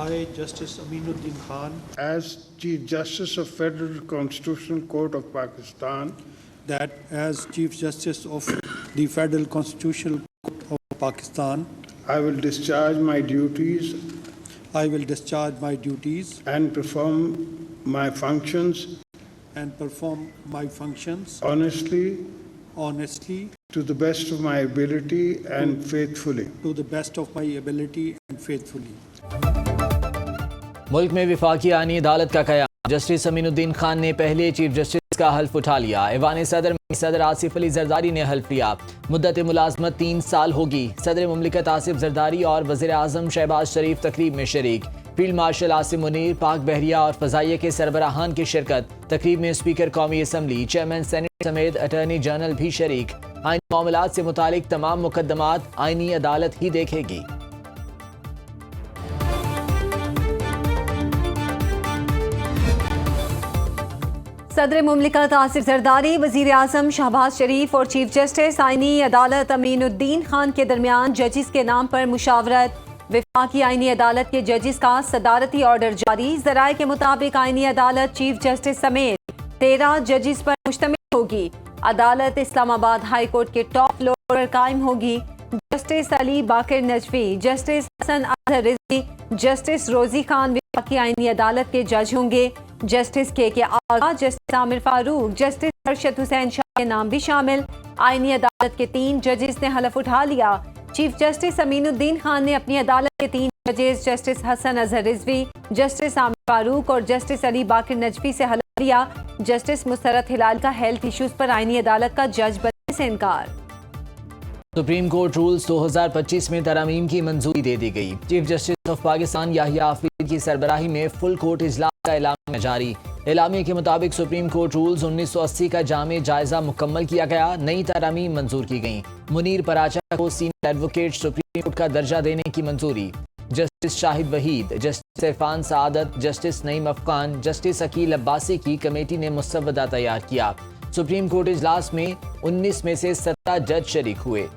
I, Justice Aminuddin Khan, as Chief Justice of Federal Constitutional Court of Pakistan, that as Chief Justice of the Federal Constitutional Court of Pakistan, I will discharge my duties I will discharge my duties and perform my functions honestly, to the best of my ability and faithfully. to the best of my ability and faithfully. ملک میں وفاقی آئینی عدالت کا قیام، justice امین الدین خان نے پہلے chief justice کا حلف اٹھا لیا۔ ایوان صدر میں صدر آصف علی زرداری نے حلف لیا۔ مدت ملازمت 3 سال ہوگی۔ صدر مملکت آصف زرداری اور وزیر اعظم شہباز شریف تقریب میں شریک۔ فیلڈ مارشل عاصم منیر، پاک بحریہ اور فضائیہ کے سربراہان کی شرکت۔ تقریب میں اسپیکر قومی اسمبلی، چیئرمین سینٹ سمیت اٹارنی جنرل بھی شریک۔ آئینی معاملات سے متعلق تمام مقدمات آئینی عدالت ہی دیکھے گی۔ صدر مملکت آصف زرداری، وزیر اعظم شہباز شریف اور چیف جسٹس آئینی عدالت امین الدین خان کے درمیان ججز کے نام پر مشاورت۔ وفاقی آئینی عدالت کے ججز کا صدارتی آرڈر جاری۔ ذرائع کے مطابق آئینی عدالت چیف جسٹس سمیت 13 ججز پر مشتمل ہوگی۔ عدالت اسلام آباد ہائی کورٹ کے ٹاپ فلور پر قائم ہوگی۔ جسٹس علی باقر نجوی، جسٹس حسن اظہر رضوی، جسٹس روزی خان وفاقی آئینی عدالت کے جج ہوں گے۔ جسٹس کے آغا، جسٹس عامر فاروق، جسٹس ارشد حسین شاہ کے نام بھی شامل۔ آئینی عدالت کے 3 ججز نے حلف اٹھا لیا۔ چیف جسٹس امین الدین خان نے اپنی عدالت کے 3 ججز جسٹس حسن اظہر رضوی، جسٹس عامر فاروق اور جسٹس علی باقر نجوی سے حلف لیا۔ جسٹس مسرت ہلال کا ہیلتھ ایشوز پر آئینی عدالت کا جج بننے سے انکار۔ سپریم کورٹ رولز 2025 میں ترامیم کی منظوری دے دی گئی۔ چیف جسٹس آف پاکستان یحییٰ حفیظ کی سربراہی میں فل کورٹ اجلاس کا اعلامیہ جاری۔ اعلامیہ کے مطابق سپریم کورٹ رولز 1980 کا جامع جائزہ مکمل کیا گیا۔ نئی ترامیم منظور کی گئیں۔ منیر پراچا کو سینئر ایڈوکیٹ سپریم کورٹ کا درجہ دینے کی منظوری۔ جسٹس شاہد وحید، جسٹس عرفان سعادت، جسٹس نعیم افغان، جسٹس عقیل عباسی کی کمیٹی نے مسودہ تیار کیا۔ سپریم کورٹ اجلاس میں 19 میں سے 17 جج شریک ہوئے۔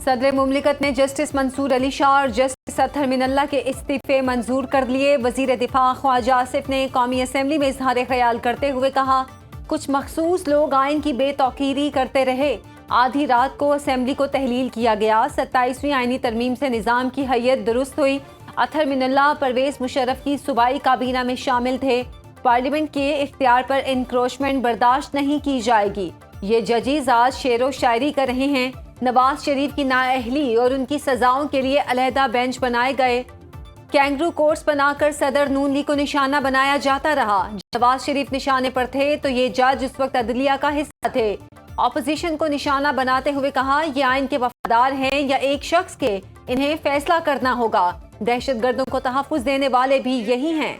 صدر مملکت نے جسٹس منصور علی شاہ اور جسٹس اطہر من اللہ کے استعفے منظور کر لیے۔ وزیر دفاع خواجہ آصف نے قومی اسمبلی میں اظہار خیال کرتے ہوئے کہا، کچھ مخصوص لوگ آئین کی بے توقیری کرتے رہے۔ آدھی رات کو اسمبلی کو تحلیل کیا گیا۔ 27ویں آئینی ترمیم سے نظام کی حیت درست ہوئی۔ اطہر من اللہ پرویز مشرف کی صوبائی کابینہ میں شامل تھے۔ پارلیمنٹ کے اختیار پر انکروچمنٹ برداشت نہیں کی جائے گی۔ یہ ججز آج شعر و شاعری کر رہے ہیں۔ نواز شریف کی نااہلی اور ان کی سزاؤں کے لیے علیحدہ بینچ بنائے گئے۔ کینگرو کورٹس بنا کر صدر نون لیگ کو نشانہ بنایا جاتا رہا۔ نواز شریف نشانے پر تھے تو یہ جج اس وقت عدلیہ کا حصہ تھے۔ اپوزیشن کو نشانہ بناتے ہوئے کہا، یہ آئین کے وفادار ہیں یا ایک شخص کے، انہیں فیصلہ کرنا ہوگا۔ دہشت گردوں کو تحفظ دینے والے بھی یہی ہیں۔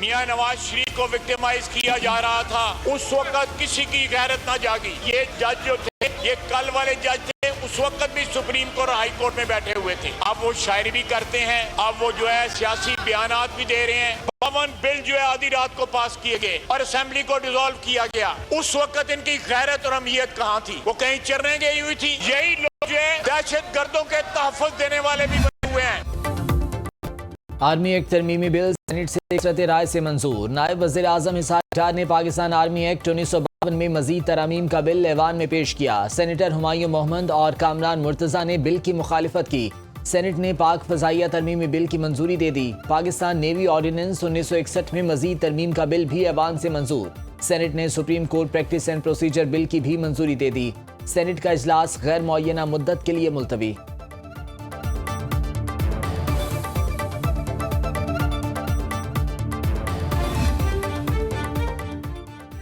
میاں نواز شریف کو وکٹمائز کیا جا رہا تھا، اس وقت کسی کی غیرت نہ جاگی۔ یہ جج جو تھے، یہ کل والے جج تھے، اس وقت بھی سپریم کورٹ اور ہائی کورٹ میں بیٹھے ہوئے تھے۔ اب وہ شاعری بھی کرتے ہیں، اب وہ جو ہے سیاسی بیانات بھی دے رہے ہیں۔ 52 بل جو ہے آدھی رات کو پاس کیے گئے اور اسمبلی کو ڈیزالو کیا گیا۔ اس وقت ان کی غیرت اور اہمیت کہاں تھی؟ وہ کہیں چرنے گئی ہوئی تھی؟ یہی لوگ جو ہے دہشت گردوں کے تحفظ دینے والے بھی بنے ہوئے ہیں۔ آرمی ایکٹ ترمیمی بل سینٹ سے اکثریت رائے سے منظور۔ نائب وزیر اعظم اسحاق ڈار نے پاکستان آرمی ایکٹ 1952 میں مزید ترامیم کا بل ایوان میں پیش کیا۔ سینیٹر ہمایوں محمد اور کامران مرتضیٰ نے بل کی مخالفت کی۔ سینٹ نے پاک فضائیہ ترمیمی بل کی منظوری دے دی۔ پاکستان نیوی آرڈیننس 1961 میں مزید ترمیم کا بل بھی ایوان سے منظور۔ سینٹ نے supreme court practice and procedure bill کی بھی منظوری دے دی۔ سینٹ کا اجلاس غیر معینہ مدت کے لیے ملتوی۔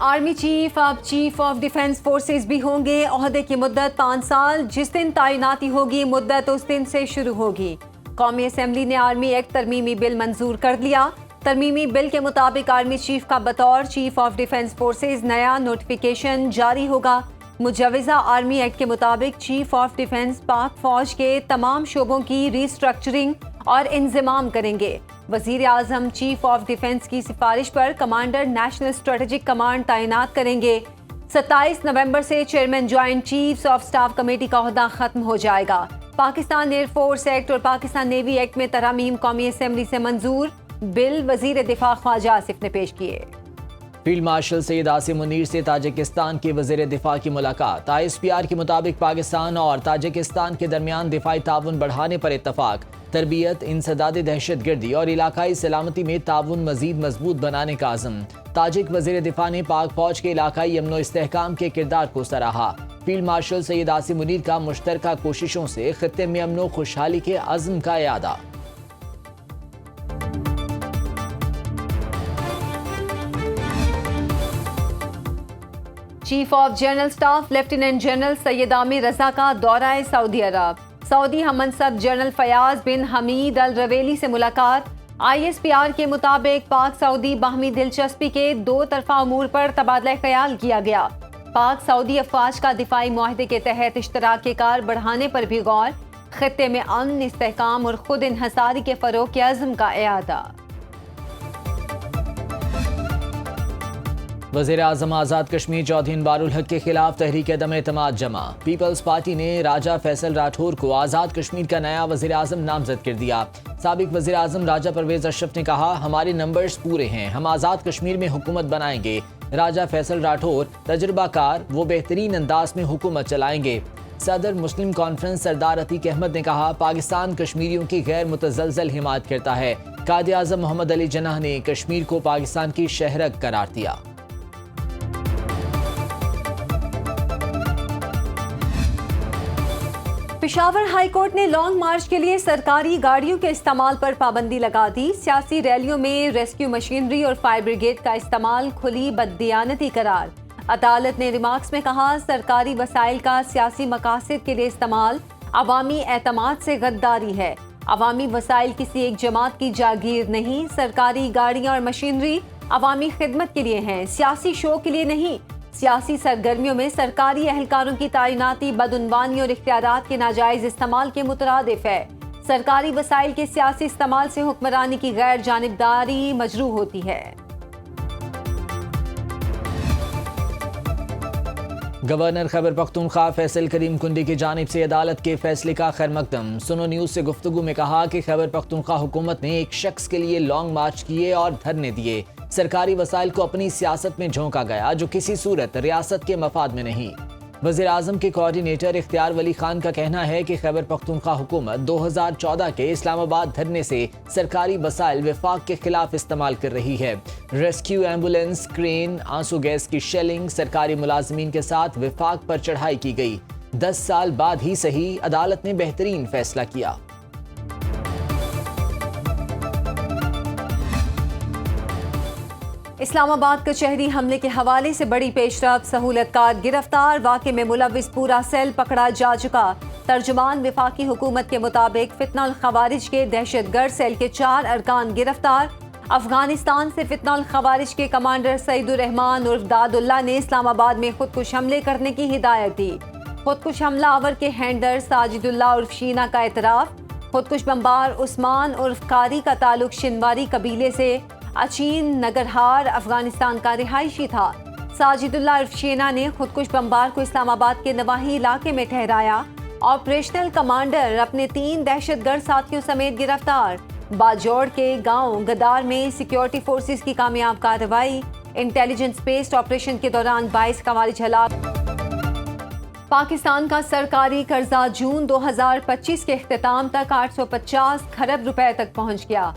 آرمی چیف اب چیف آف ڈیفنس فورسز بھی ہوں گے۔ عہدے کی مدت 5 سال، جس دن تعیناتی ہوگی مدت اس دن سے شروع ہوگی۔ قومی اسمبلی نے آرمی ایکٹ ترمیمی بل منظور کر لیا۔ ترمیمی بل کے مطابق آرمی چیف کا بطور چیف آف ڈیفنس فورسز نیا نوٹیفیکیشن جاری ہوگا۔ مجوزہ آرمی ایکٹ کے مطابق چیف آف ڈیفنس پاک فوج کے تمام شعبوں کی ری اسٹرکچرنگ اور انضمام کریں گے۔ وزیر اعظم چیف آف ڈیفنس کی سفارش پر کمانڈر نیشنل اسٹریٹجک کمانڈ تعینات کریں گے۔ 27 نومبر سے chairman joint chiefs of staff committee کا عہدہ ختم ہو جائے گا۔ پاکستان ایئر فورس ایکٹ اور پاکستان نیوی ایکٹ میں ترامیم قومی اسمبلی سے منظور، بل وزیر دفاع خواجہ آصف نے پیش کیے۔ فیلڈ مارشل سید عاصم منیر سے تاجکستان کے وزیر دفاع کی ملاقات۔ ISPR کے مطابق پاکستان اور تاجکستان کے درمیان دفاعی تعاون بڑھانے پر اتفاق، تربیت، انسداد دہشت گردی اور علاقائی سلامتی میں تعاون مزید مضبوط بنانے کا عزم۔ تاجک وزیر دفاع نے پاک فوج کے علاقائی امن و استحکام کے کردار کو سراہا۔ فیلڈ مارشل سید عاصم منیر کا مشترکہ کوششوں سے خطے میں امن و خوشحالی کے عزم کا اعادہ۔ Chief of general staff lieutenant general Syed Aamir Raza کا دورہ سعودی عرب۔ سعودی ہم منصب جنرل فیاض بن حمید الرویلی سے ملاقات۔ ISPR کے مطابق پاک سعودی باہمی دلچسپی کے 2 طرفہ امور پر تبادلہ خیال کیا گیا۔ پاک سعودی افواج کا دفاعی معاہدے کے تحت اشتراک کار بڑھانے پر بھی غور۔ خطے میں امن، استحکام اور خود انحصاری کے فروغ کے عزم کا اعادہ۔ وزیر اعظم آزاد کشمیر چودھری انوار الحق کے خلاف تحریک عدم اعتماد جمع۔ پیپلز پارٹی نے راجہ فیصل راٹھور کو آزاد کشمیر کا نیا وزیر اعظم نامزد کر دیا۔ سابق وزیر اعظم راجہ پرویز اشرف نے کہا، ہمارے نمبرز پورے ہیں، ہم آزاد کشمیر میں حکومت بنائیں گے۔ راجہ فیصل راٹھور تجربہ کار، وہ بہترین انداز میں حکومت چلائیں گے۔ صدر مسلم کانفرنس سردار عتیق احمد نے کہا، پاکستان کشمیریوں کی غیر متزلزل حمایت کرتا ہے۔ قائد اعظم محمد علی جناح نے کشمیر کو پاکستان کی شہرک قرار دیا۔ پشاور ہائی کورٹ نے لانگ مارچ کے لیے سرکاری گاڑیوں کے استعمال پر پابندی لگا دی۔ سیاسی ریلیوں میں ریسکیو مشینری اور فائر بریگیڈ کا استعمال کھلی بددیانتی قرار۔ عدالت نے ریمارکس میں کہا، سرکاری وسائل کا سیاسی مقاصد کے لیے استعمال عوامی اعتماد سے غداری ہے۔ عوامی وسائل کسی ایک جماعت کی جاگیر نہیں، سرکاری گاڑیاں اور مشینری عوامی خدمت کے لیے ہیں، سیاسی شو کے لیے نہیں۔ سیاسی سرگرمیوں میں سرکاری اہلکاروں کی تعیناتی بدعنوانی اور اختیارات کے ناجائز استعمال کے مترادف ہے۔ سرکاری وسائل کے سیاسی استعمال سے حکمرانی کی غیر جانبداری مجروح ہوتی ہے۔ گورنر خیبر پختونخوا فیصل کریم کنڈی کی جانب سے عدالت کے فیصلے کا خیر مقدم۔ سنو نیوز سے گفتگو میں کہا کہ خیبر پختونخوا حکومت نے ایک شخص کے لیے لانگ مارچ کیے اور دھرنے دیے۔ سرکاری وسائل کو اپنی سیاست میں جھونکا گیا جو کسی صورت ریاست کے مفاد میں نہیں۔ وزیر اعظم کے کوارڈینیٹر اختیار ولی خان کا کہنا ہے کہ خیبر پختونخوا حکومت 2014 کے اسلام آباد دھرنے سے سرکاری وسائل وفاق کے خلاف استعمال کر رہی ہے۔ ریسکیو ایمبولینس، کرین، آنسو گیس کی شیلنگ، سرکاری ملازمین کے ساتھ وفاق پر چڑھائی کی گئی۔ 10 سال بعد ہی صحیح، عدالت نے بہترین فیصلہ کیا۔ اسلام آباد کچہری حملے کے حوالے سے بڑی پیش رفت، سہولت کار گرفتار، واقعے میں ملوث پورا سیل پکڑا جا چکا۔ ترجمان وفاقی حکومت کے مطابق فتنہ الخوارج کے دہشت گرد سیل کے 4 ارکان گرفتار۔ افغانستان سے فتنہ الخوارج کے کمانڈر سعید الرحمان عرف داد اللہ نے اسلام آباد میں خودکش حملے کرنے کی ہدایت دی۔ خودکش حملہ آور کے ہینڈلر ساجد اللہ عرف شینا کا اعتراف۔ خودکش بمبار عثمان عرف قاری کا تعلق شنواری قبیلے سے اچین نگرہار افغانستان کا رہائشی تھا۔ ساجد اللہ عرف شینا نے خودکش بمبار کو اسلام آباد کے نواحی علاقے میں ٹھہرایا۔ آپریشنل کمانڈر اپنے 3 دہشت گرد ساتھیوں سمیت گرفتار۔ باجوڑ کے گاؤں گدار میں سیکیورٹی فورسز کی کامیاب کارروائی۔ انٹیلیجنس بیسڈ آپریشن کے دوران 22 خوارج ہلاک۔ پاکستان کا سرکاری قرضہ جون 2025 کے اختتام تک 850 کھرب روپے تک پہنچ گیا۔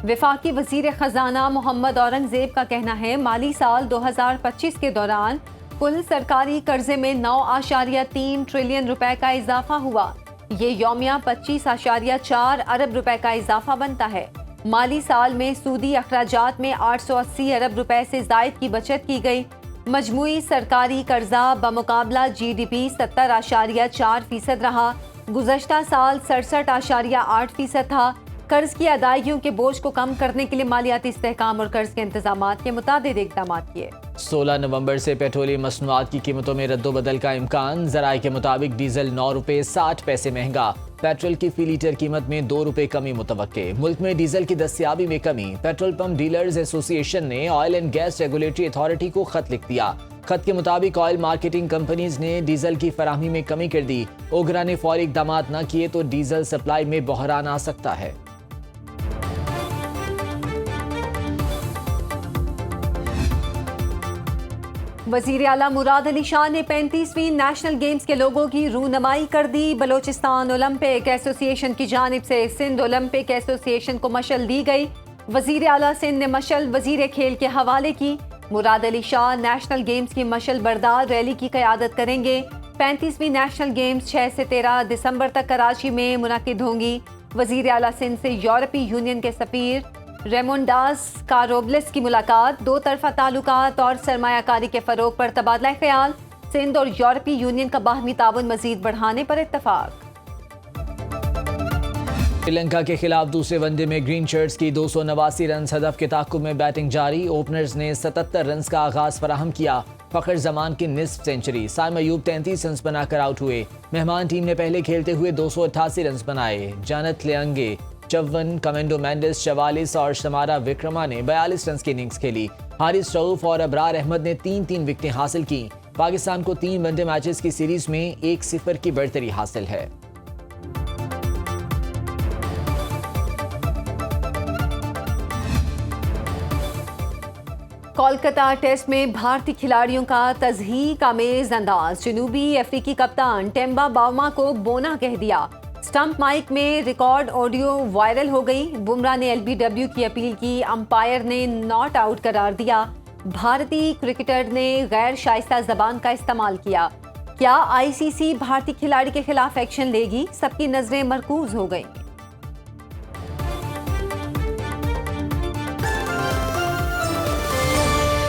وفاقی وزیر خزانہ محمد اورنگزیب کا کہنا ہے، مالی سال 2025 کے دوران کل سرکاری قرضے میں 9.3 ٹریلین روپے کا اضافہ ہوا۔ یہ یومیہ 25.4 ارب روپے کا اضافہ بنتا ہے۔ مالی سال میں سودی اخراجات میں 880 ارب روپے سے زائد کی بچت کی گئی۔ مجموعی سرکاری قرضہ بمقابلہ GDP 70.4% رہا۔ گزشتہ سال 67.8% تھا۔ قرض کی ادائیگیوں کے بوجھ کو کم کرنے کے لیے مالیاتی استحکام اور قرض کے انتظامات کے متعدد اقدامات کیے۔ 16 نومبر سے پیٹرولیم مصنوعات کی قیمتوں میں رد و بدل کا امکان۔ ذرائع کے مطابق ڈیزل 9 روپے 60 پیسے مہنگا، پیٹرول کی فی لیٹر قیمت میں 2 روپے کمی متوقع۔ ملک میں ڈیزل کی دستیابی میں کمی۔ Petrol pump dealers association نے oil and gas regulatory authority کو خط لکھ دیا۔ خط کے مطابق آئل مارکیٹنگ کمپنیز نے ڈیزل کی فراہمی میں کمی کر دی. اوگرا نے فوری اقدامات نہ کیے تو ڈیزل سپلائی میں بحران آ سکتا ہے. وزیر اعلیٰ مراد علی شاہ نے 35ویں نیشنل گیمز کے لوگوں کی رونمائی کر دی. بلوچستان اولمپک ایسوسی ایشن کی جانب سے سندھ اولمپک ایسوسی ایشن کو مشعل دی گئی. وزیر اعلیٰ سندھ نے مشعل وزیر کھیل کے حوالے کی. مراد علی شاہ نیشنل گیمز کی مشعل بردار ریلی کی قیادت کریں گے. 35ویں نیشنل گیمز 6 سے 13 دسمبر تک کراچی میں منعقد ہوں گی. وزیر اعلیٰ سندھ سے یورپی یونین کے سفیر ریمونڈاس کاروبلس کی ملاقات. 2 طرفہ تعلقات اور سرمایہ کاری کے فروغ پر تبادلہ خیال. سندھ اور یورپی یونین کا باہمی تعاون مزید بڑھانے پر اتفاق. سری لنکا کے خلاف دوسرے ون ڈے میں گرین شرٹس کی 289 رنز ہدف کے تعاقب میں بیٹنگ جاری. اوپنرز نے 77 رنز کا آغاز فراہم کیا. فخر زمان کی نصف سینچری. سائم ایوب 33 رنز بنا کر آؤٹ ہوئے. مہمان ٹیم نے پہلے کھیلتے ہوئے 288 رنز بنائے. جانت لیانگے 54، کمینڈو مینڈس 44 اور شمارا وکرما نے 42 رنز کی اننگز کھیلی. حارث رؤوف اور ابرار احمد نے 3 وکٹیں حاصل کی. پاکستان کو 3 ون ڈے میچز کی سیریز میں 1-0 کی برتری حاصل ہے. کولکتہ ٹیسٹ میں بھارتی کھلاڑیوں کا تضحیک آمیز انداز. جنوبی افریقی کپتان ٹیمبا باؤما کو بونا کہہ دیا. سٹمپ مائک میں ریکارڈ آڈیو وائرل ہو گئی. بمراہ نے LBW کی اپیل کی. امپائر نے ناٹ آؤٹ قرار دیا. بھارتی کرکٹر نے غیر شائستہ زبان کا استعمال کیا. کیا ICC بھارتی کھلاڑی کے خلاف ایکشن لے گی؟ سب کی نظریں مرکوز ہو گئیں.